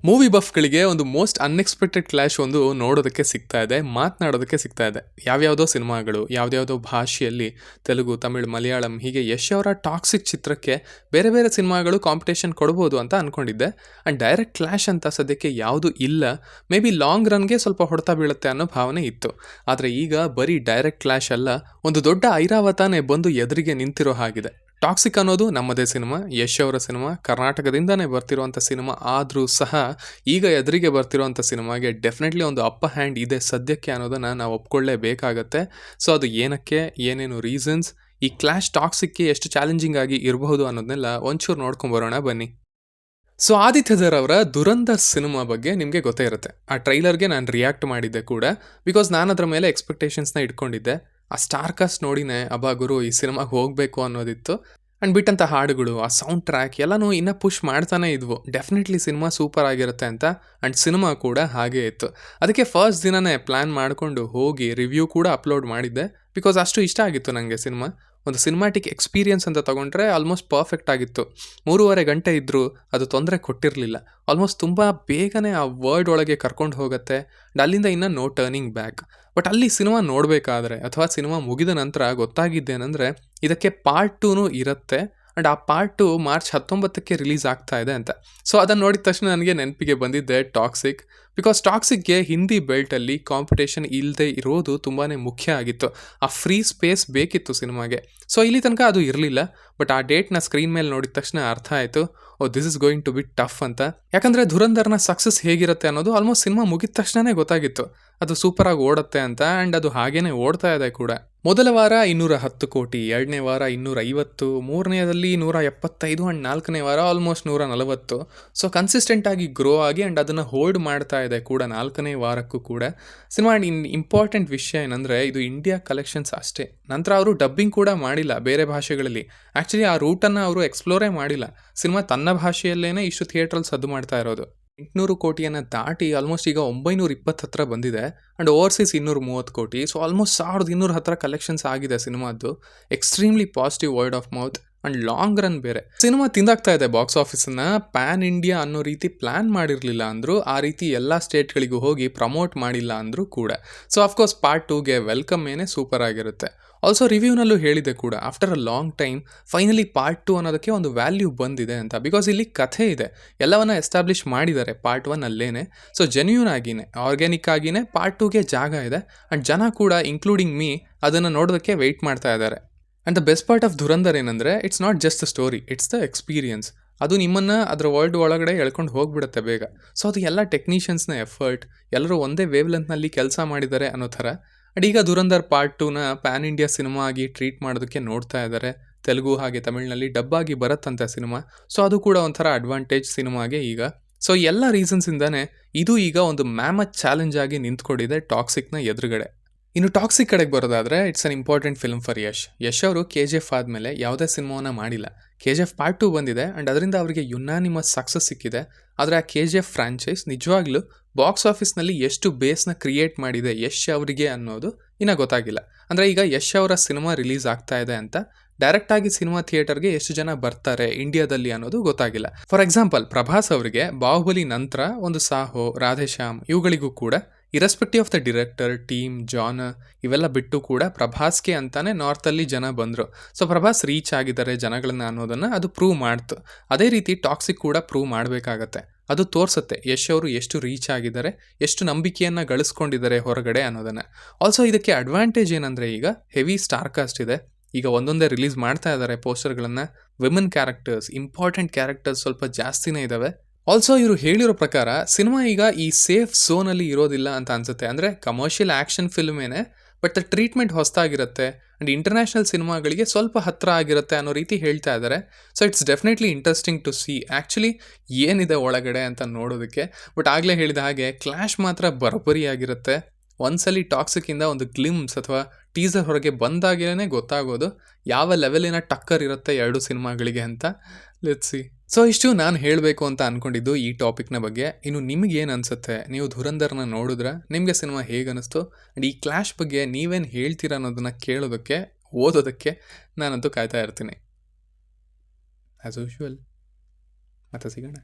Movie ಬಫ್ಗಳಿಗೆ ಒಂದು most unexpected clash ಒಂದು ನೋಡೋದಕ್ಕೆ ಸಿಗ್ತಾ ಇದೆ, ಮಾತನಾಡೋದಕ್ಕೆ ಸಿಗ್ತಾ ಇದೆ. ಯಾವ್ಯಾವುದೋ ಸಿನಿಮಾಗಳು, ಯಾವ್ದ್ಯಾವುದೋ ಭಾಷೆಯಲ್ಲಿ ತೆಲುಗು, ತಮಿಳ್, ಮಲಯಾಳಂ ಹೀಗೆ ಯಶ್ ಅವರ ಟಾಕ್ಸಿಕ್ ಚಿತ್ರಕ್ಕೆ ಬೇರೆ ಬೇರೆ ಸಿನಿಮಾಗಳು ಕಾಂಪಿಟೇಷನ್ ಕೊಡ್ಬೋದು ಅಂತ ಅಂದ್ಕೊಂಡಿದ್ದೆ. ಆ್ಯಂಡ್ ಡೈರೆಕ್ಟ್ ಕ್ಲಾಶ್ ಅಂತ ಸದ್ಯಕ್ಕೆ ಯಾವುದೂ ಇಲ್ಲ. ಮೇ ಬಿ ಲಾಂಗ್ ರನ್ಗೆ ಸ್ವಲ್ಪ ಹೊಡೆತ ಬೀಳುತ್ತೆ ಅನ್ನೋ ಭಾವನೆ ಇತ್ತು. ಆದರೆ ಈಗ ಬರೀ ಡೈರೆಕ್ಟ್ ಕ್ಲಾಶ್ ಅಲ್ಲ, ಒಂದು ದೊಡ್ಡ ಐರಾವತಾನೆ ಬಂದು ಎದುರಿಗೆ ನಿಂತಿರೋ ಹಾಗಿದೆ. ಟಾಕ್ಸಿಕ್ ಅನ್ನೋದು ನಮ್ಮದೇ ಸಿನಿಮಾ, ಯಶ್ ಅವರ ಸಿನಿಮಾ, ಕರ್ನಾಟಕದಿಂದನೇ ಬರ್ತಿರುವಂಥ ಸಿನಿಮಾ ಆದರೂ ಸಹ ಈಗ ಎದುರಿಗೆ ಬರ್ತಿರುವಂಥ ಸಿನಿಮಾಗೆ ಡೆಫಿನೆಟ್ಲಿ ಒಂದು ಅಪ್ಪರ್ ಹ್ಯಾಂಡ್ ಇದೆ ಸದ್ಯಕ್ಕೆ ಅನ್ನೋದನ್ನು ನಾವು ಒಪ್ಕೊಳ್ಳೇಬೇಕಾಗತ್ತೆ. ಸೊ ಅದು ಏನಕ್ಕೆ, ಏನೇನು ರೀಸನ್ಸ್, ಈ ಕ್ಲಾಶ್ ಟಾಕ್ಸಿಕ್ಗೆ ಎಷ್ಟು ಚಾಲೆಂಜಿಂಗ್ ಆಗಿ ಇರಬಹುದು ಅನ್ನೋದನ್ನೆಲ್ಲ ಒಂಚೂರು ನೋಡ್ಕೊಂಬರೋಣ ಬನ್ನಿ. ಸೊ ಆದಿತ್ಯಧರ್ ಅವರ ದುರಂಧರ್ ಸಿನಿಮಾ ಬಗ್ಗೆ ನಿಮಗೆ ಗೊತ್ತೇ ಇರುತ್ತೆ. ಆ ಟ್ರೈಲರ್ಗೆ ನಾನು ರಿಯಾಕ್ಟ್ ಮಾಡಿದ್ದೆ ಕೂಡ, ಬಿಕಾಸ್ ನಾನು ಅದರ ಮೇಲೆ ಎಕ್ಸ್ಪೆಕ್ಟೇಷನ್ಸ್ನ ಇಟ್ಕೊಂಡಿದ್ದೆ. ಆ ಸ್ಟಾರ್ ಕಾಸ್ಟ್ ನೋಡಿನೇ ಅಬ್ಬಾ ಗುರು ಈ ಸಿನಿಮಾಗೆ ಹೋಗಬೇಕು ಅನ್ನೋದಿತ್ತು. ಆ್ಯಂಡ್ ಬಿಟ್ಟಂಥ ಹಾಡುಗಳು, ಆ ಸೌಂಡ್ ಟ್ರ್ಯಾಕ್ ಎಲ್ಲನೂ ಇನ್ನೂ ಪುಷ್ ಮಾಡ್ತಾನೆ ಇದ್ವು. ಡೆಫಿನೆಟ್ಲಿ ಸಿನಿಮಾ ಸೂಪರ್ ಆಗಿರುತ್ತೆ ಅಂತ. ಆ್ಯಂಡ್ ಸಿನಿಮಾ ಕೂಡ ಹಾಗೇ ಇತ್ತು. ಅದಕ್ಕೆ ಫಸ್ಟ್ ದಿನನೇ ಪ್ಲ್ಯಾನ್ ಮಾಡಿಕೊಂಡು ಹೋಗಿ ರಿವ್ಯೂ ಕೂಡ ಅಪ್ಲೋಡ್ ಮಾಡಿದ್ದೆ, ಬಿಕಾಸ್ ಅಷ್ಟು ಇಷ್ಟ ಆಗಿತ್ತು ನನಗೆ ಸಿನಿಮಾ. ಒಂದು ಸಿನಿಮ್ಯಾಟಿಕ್ ಎಕ್ಸ್ಪೀರಿಯನ್ಸ್ ಅಂತ ತೊಗೊಂಡ್ರೆ ಆಲ್ಮೋಸ್ಟ್ ಪರ್ಫೆಕ್ಟ್ ಆಗಿತ್ತು. 3.5 ಗಂಟೆ ಇದ್ದರೂ ಅದು ತೊಂದರೆ ಕೊಟ್ಟಿರಲಿಲ್ಲ. ಆಲ್ಮೋಸ್ಟ್ ತುಂಬ ಬೇಗನೆ ಆ ವರ್ಡ್ ಒಳಗೆ ಕರ್ಕೊಂಡು ಹೋಗುತ್ತೆ. ಆ್ಯಂಡ್ ಅಲ್ಲಿಂದ ಇನ್ನೂ ನೋ ಟರ್ನಿಂಗ್ ಬ್ಯಾಕ್. ಬಟ್ ಅಲ್ಲಿ ಸಿನಿಮಾ ನೋಡಬೇಕಾದ್ರೆ ಅಥವಾ ಸಿನಿಮಾ ಮುಗಿದ ನಂತರ ಗೊತ್ತಾಗಿದ್ದೇನೆಂದರೆ ಇದಕ್ಕೆ ಪಾರ್ಟ್ 2 ಇರುತ್ತೆ. ಆ್ಯಂಡ್ ಆ ಪಾರ್ಟ್ 2 ಮಾರ್ಚ್ 19ಕ್ಕೆ ರಿಲೀಸ್ ಆಗ್ತಾ ಇದೆ ಅಂತ. ಸೊ ಅದನ್ನು ನೋಡಿದ ತಕ್ಷಣ ನನಗೆ ನೆನಪಿಗೆ ಬಂದಿದ್ದೆ ಟಾಕ್ಸಿಕ್. ಬಿಕಾಸ್ ಟಾಕ್ಸಿಕ್ಗೆ ಹಿಂದಿ ಬೆಲ್ಟಲ್ಲಿ ಕಾಂಪಿಟೇಷನ್ ಇಲ್ಲದೆ ಇರೋದು ತುಂಬಾ ಮುಖ್ಯ ಆಗಿತ್ತು. ಆ ಫ್ರೀ ಸ್ಪೇಸ್ ಬೇಕಿತ್ತು ಸಿನಿಮಾಗೆ. ಸೊ ಇಲ್ಲಿ ತನಕ ಅದು ಇರಲಿಲ್ಲ. ಬಟ್ ಆ ಡೇಟ್ನ ಸ್ಕ್ರೀನ್ ಮೇಲೆ ನೋಡಿದ ತಕ್ಷಣ ಅರ್ಥ ಆಯಿತು, this is going to be tough ಅಂತ. ಯಾಕಂದರೆ ಧುರಂಧರ್ನ ಸಕ್ಸಸ್ ಹೇಗಿರುತ್ತೆ ಅನ್ನೋದು ಆಲ್ಮೋಸ್ಟ್ ಸಿನಿಮಾ ಮುಗಿದ ತಕ್ಷಣವೇ ಗೊತ್ತಾಗಿತ್ತು. ಅದು ಸೂಪರಾಗಿ ಓಡುತ್ತೆ ಅಂತ. ಆ್ಯಂಡ್ ಅದು ಹಾಗೇನೆ ಓಡ್ತಾ ಇದೆ ಕೂಡ. ಮೊದಲ ವಾರ 210 ಕೋಟಿ, ಎರಡನೇ ವಾರ 250, ಮೂರನೇದಲ್ಲಿ 175 ಆ್ಯಂಡ್ ನಾಲ್ಕನೇ ವಾರ ಆಲ್ಮೋಸ್ಟ್ 140. ಸೊ ಕನ್ಸಿಸ್ಟೆಂಟಾಗಿ ಗ್ರೋ ಆಗಿ ಆ್ಯಂಡ್ ಅದನ್ನು ಹೋಲ್ಡ್ ಮಾಡ್ತಾ ಇದೆ ಕೂಡ 4ನೇ ವಾರಕ್ಕೂ ಕೂಡ ಸಿನಿಮಾ. ಇಂಪಾರ್ಟೆಂಟ್ ವಿಷಯ ಏನಂದರೆ ಇದು ಇಂಡಿಯಾ ಕಲೆಕ್ಷನ್ಸ್ ಅಷ್ಟೇ. ನಂತರ ಅವರು ಡಬ್ಬಿಂಗ್ ಕೂಡ ಮಾಡಿಲ್ಲ ಬೇರೆ ಭಾಷೆಗಳಲ್ಲಿ. ಆ್ಯಕ್ಚುಲಿ ಆ ರೂಟನ್ನು ಅವರು ಎಕ್ಸ್ಪ್ಲೋರೇ ಮಾಡಿಲ್ಲ. ಸಿನಿಮಾ ತನ್ನ ಭಾಷೆಯಲ್ಲೇ ಇಷ್ಟು ಥಿಯೇಟ್ರಲ್ಲಿ ಸದ್ದು ಮಾಡ್ತಾ ಇರೋದು. 800 ಕೋಟಿಯನ್ನು ದಾಟಿ ಆಲ್ಮೋಸ್ಟ್ ಈಗ 920 ಹತ್ರ ಬಂದಿದೆ. ಆ್ಯಂಡ್ ಓವರ್ಸೀಸ್ 230 ಕೋಟಿ. ಸೊ ಆಲ್ಮೋಸ್ಟ್ 1200 ಹತ್ರ ಕಲೆಕ್ಷನ್ಸ್ ಆಗಿದೆ ಸಿನಿಮಾದ್ದು. Extremely positive word of mouth and long run ಬೇರೆ. ಸಿನಿಮಾ ತಿಂದಾಗ್ತಾ ಇದೆ ಬಾಕ್ಸ್ ಆಫೀಸನ್ನು. ಪ್ಯಾನ್ ಇಂಡಿಯಾ ಅನ್ನೋ ರೀತಿ ಪ್ಲ್ಯಾನ್ ಮಾಡಿರಲಿಲ್ಲ ಅಂದರು. ಆ ರೀತಿ ಎಲ್ಲ ಸ್ಟೇಟ್ಗಳಿಗೂ ಹೋಗಿ ಪ್ರಮೋಟ್ ಮಾಡಿಲ್ಲ ಅಂದರೂ ಕೂಡ. ಸೊ ಅಫ್ಕೋರ್ಸ್ ಪಾರ್ಟ್ 2ಗೆ ವೆಲ್ಕಮ್ ಏನೇ ಸೂಪರ್ ಆಗಿರುತ್ತೆ. ಆಲ್ಸೋ ರಿವ್ಯೂನಲ್ಲೂ ಹೇಳಿದೆ ಕೂಡ, after a long time finally part 2 ಅನ್ನೋದಕ್ಕೆ ಒಂದು ವ್ಯಾಲ್ಯೂ ಬಂದಿದೆ ಅಂತ. ಬಿಕಾಸ್ ಇಲ್ಲಿ ಕಥೆ ಇದೆ, ಎಲ್ಲವನ್ನ ಎಸ್ಟಾಬ್ಲಿಷ್ ಮಾಡಿದ್ದಾರೆ ಪಾರ್ಟ್ 1 ಅಲ್ಲೇನೆ. ಸೊ ಜೆನ್ಯೂನ್ ಆಗಿನೇ, ಆರ್ಗ್ಯಾನಿಕ್ ಆಗಿನೇ ಪಾರ್ಟ್ 2ಗೆ ಜಾಗ ಇದೆ. ಆ್ಯಂಡ್ ಜನ ಕೂಡ ಇನ್ಕ್ಲೂಡಿಂಗ್ ಮೀ ಅದನ್ನು ನೋಡೋದಕ್ಕೆ ವೆಯ್ಟ್ ಮಾಡ್ತಾ ಇದ್ದಾರೆ. And the best part of Dhurandhar ಏನಂದರೆ it's not just the story, it's the experience. ಅದು ನಿಮ್ಮನ್ನು ಅದರ ವರ್ಲ್ಡ್ ಒಳಗಡೆ ಎಳ್ಕೊಂಡು ಹೋಗ್ಬಿಡುತ್ತೆ ಬೇಗ. ಸೊ ಅದು ಎಲ್ಲ ಟೆಕ್ನಿಷಿಯನ್ಸ್ನ ಎಫರ್ಟ್, ಎಲ್ಲರೂ ಒಂದೇ ವೇವ್ ಲೆಂತ್ನಲ್ಲಿ ಕೆಲಸ ಮಾಡಿದ್ದಾರೆ ಅನ್ನೋ ಥರ. ಆ್ಯಂಡ್ ಈಗ ಧುರಂಧರ್ ಪಾರ್ಟ್ 2ನ ಪ್ಯಾನ್ ಇಂಡಿಯಾ ಸಿನಿಮಾ ಆಗಿ ಟ್ರೀಟ್ ಮಾಡೋದಕ್ಕೆ ನೋಡ್ತಾ ಇದ್ದಾರೆ. ತೆಲುಗು ಹಾಗೆ ತಮಿಳ್ನಲ್ಲಿ ಡಬ್ಬಾಗಿ ಬರುತ್ತಂತೆ ಸಿನಿಮಾ. ಸೊ ಅದು ಕೂಡ ಒಂಥರ ಅಡ್ವಾಂಟೇಜ್ ಸಿನಿಮಾಗೆ ಈಗ. ಸೊ ಎಲ್ಲ ರೀಸನ್ಸಿಂದಾನೇ ಇದು ಈಗ ಒಂದು ಮ್ಯಾಮತ್ ಚಾಲೆಂಜ್ ಆಗಿ ನಿಂತ್ಕೊಂಡಿದೆ ಟಾಕ್ಸಿಕ್ನ ಎದುರುಗಡೆ. ಇನ್ನು ಟಾಕ್ಸಿಕ್ ಕಡೆಗೆ ಬರೋದಾದರೆ it's an important film for Yash. Yash ಅವರು KGF ಆದಮೇಲೆ ಯಾವುದೇ ಸಿನಿಮಾವನ್ನು ಮಾಡಿಲ್ಲ. KGF ಪಾರ್ಟ್ 2 ಬಂದಿದೆ ಆ್ಯಂಡ್ ಅದರಿಂದ ಅವರಿಗೆ ಯುನಾನಿಮಸ್ ಸಕ್ಸಸ್ ಸಿಕ್ಕಿದೆ. ಆದರೆ ಆ KGF ಫ್ರಾಂಚೈಸ್ ನಿಜವಾಗ್ಲೂ ಬಾಕ್ಸ್ ಆಫೀಸ್ನಲ್ಲಿ ಎಷ್ಟು ಬೇಸ್ನ ಕ್ರಿಯೇಟ್ ಮಾಡಿದೆ ಯಶ್ ಅವರಿಗೆ ಅನ್ನೋದು ಇನ್ನೂ ಗೊತ್ತಾಗಿಲ್ಲ. ಅಂದರೆ ಈಗ ಯಶ್ ಅವರ ಸಿನಿಮಾ ರಿಲೀಸ್ ಆಗ್ತಾ ಇದೆ ಅಂತ ಡೈರೆಕ್ಟಾಗಿ ಸಿನಿಮಾ ಥಿಯೇಟರ್ಗೆ ಎಷ್ಟು ಜನ ಬರ್ತಾರೆ ಇಂಡಿಯಾದಲ್ಲಿ ಅನ್ನೋದು ಗೊತ್ತಾಗಿಲ್ಲ. ಫಾರ್ ಎಕ್ಸಾಂಪಲ್ ಪ್ರಭಾಸ್ ಅವರಿಗೆ ಬಾಹುಬಲಿ ನಂತರ ಒಂದು ಸಾಹೋ, ರಾಧೇಶ್ಯಾಮ್ ಇವುಗಳಿಗೂ ಕೂಡ irrespective of the director, team, genre ಇವೆಲ್ಲ ಬಿಟ್ಟು ಕೂಡ ಪ್ರಭಾಸ್ಗೆ ಅಂತಾನೆ ನಾರ್ತಲ್ಲಿ ಜನ ಬಂದರು. ಸೊ ಪ್ರಭಾಸ್ ರೀಚ್ ಆಗಿದ್ದಾರೆ ಜನಗಳನ್ನ ಅನ್ನೋದನ್ನು ಅದು ಪ್ರೂವ್ ಮಾಡ್ತು. ಅದೇ ರೀತಿ ಟಾಕ್ಸಿಕ್ ಕೂಡ ಪ್ರೂವ್ ಮಾಡಬೇಕಾಗತ್ತೆ. ಅದು ತೋರಿಸುತ್ತೆ ಯಶ್ ಅವರು ಎಷ್ಟು ರೀಚ್ ಆಗಿದ್ದಾರೆ, ಎಷ್ಟು ನಂಬಿಕೆಯನ್ನು ಗಳಿಸ್ಕೊಂಡಿದ್ದಾರೆ ಹೊರಗಡೆ ಅನ್ನೋದನ್ನು. ಆಲ್ಸೋ ಇದಕ್ಕೆ ಅಡ್ವಾಂಟೇಜ್ ಏನಂದರೆ ಈಗ ಹೆವಿ ಸ್ಟಾರ್ ಕಾಸ್ಟ್ ಇದೆ. ಈಗ ಒಂದೊಂದೇ ರಿಲೀಸ್ ಮಾಡ್ತಾ ಇದ್ದಾರೆ ಪೋಸ್ಟರ್ಗಳನ್ನು. ವಿಮೆನ್ ಕ್ಯಾರೆಕ್ಟರ್ಸ್, ಇಂಪಾರ್ಟೆಂಟ್ ಕ್ಯಾರೆಕ್ಟರ್ಸ್ ಸ್ವಲ್ಪ ಜಾಸ್ತಿನೇ ಇದ್ದಾವೆ. ಆಲ್ಸೋ ಇವರು ಹೇಳಿರೋ ಪ್ರಕಾರ ಸಿನಿಮಾ ಈಗ ಈ ಸೇಫ್ ಝೋನಲ್ಲಿ ಇರೋದಿಲ್ಲ ಅಂತ ಅನಿಸುತ್ತೆ. ಅಂದರೆ ಕಮರ್ಷಿಯಲ್ ಆ್ಯಕ್ಷನ್ ಫಿಲ್ಮೇನೆ, ಬಟ್ ಟ್ರೀಟ್ಮೆಂಟ್ ಹೊಸದಾಗಿರುತ್ತೆ ಆ್ಯಂಡ್ ಇಂಟರ್ನ್ಯಾಷನಲ್ ಸಿನಿಮಾಗಳಿಗೆ ಸ್ವಲ್ಪ ಹತ್ತಿರ ಆಗಿರುತ್ತೆ ಅನ್ನೋ ರೀತಿ ಹೇಳ್ತಾ ಇದ್ದಾರೆ. So it's definitely interesting to see actually ಏನಿದೆ ಒಳಗಡೆ ಅಂತ ನೋಡೋದಕ್ಕೆ. ಬಟ್ ಆಗಲೇ ಹೇಳಿದ ಹಾಗೆ ಕ್ಲಾಶ್ ಮಾತ್ರ ಬರೋಬ್ಬರಿಯಾಗಿರುತ್ತೆ. ಒಂದ್ಸಲಿ ಟಾಕ್ಸಿಕ್ಕಿಂದ ಒಂದು ಗ್ಲಿಮ್ಸ್ ಅಥವಾ ಟೀಸರ್ ಹೊರಗೆ ಬಂದಾಗಲೇ ಗೊತ್ತಾಗೋದು ಯಾವ ಲೆವೆಲಿನ ಟಕ್ಕರ್ ಇರುತ್ತೆ ಎರಡು ಸಿನಿಮಾಗಳಿಗೆ ಅಂತ. Let's see. ಸೊ ಇಷ್ಟು ನಾನು ಹೇಳಬೇಕು ಅಂತ ಅಂದ್ಕೊಂಡಿದ್ದು ಈ ಟಾಪಿಕ್ನ ಬಗ್ಗೆ. ಇನ್ನು ನಿಮಗೇನು ಅನಿಸುತ್ತೆ, ನೀವು ಧುರಂಧರ್ನ ನೋಡಿದ್ರೆ ನಿಮಗೆ ಸಿನಿಮಾ ಹೇಗೆ ಅನ್ನಿಸ್ತು ಆ್ಯಂಡ್ ಈ ಕ್ಲಾಶ್ ಬಗ್ಗೆ ನೀವೇನು ಹೇಳ್ತೀರಾ ಅನ್ನೋದನ್ನು ಕೇಳೋದಕ್ಕೆ, ಓದೋದಕ್ಕೆ ನಾನಂತೂ ಕಾಯ್ತಾ ಇರ್ತೀನಿ. ಆ್ಯಸ್ ಯೂಶ್ವಲ್ ಮತ್ತೆ ಸಿಗೋಣ.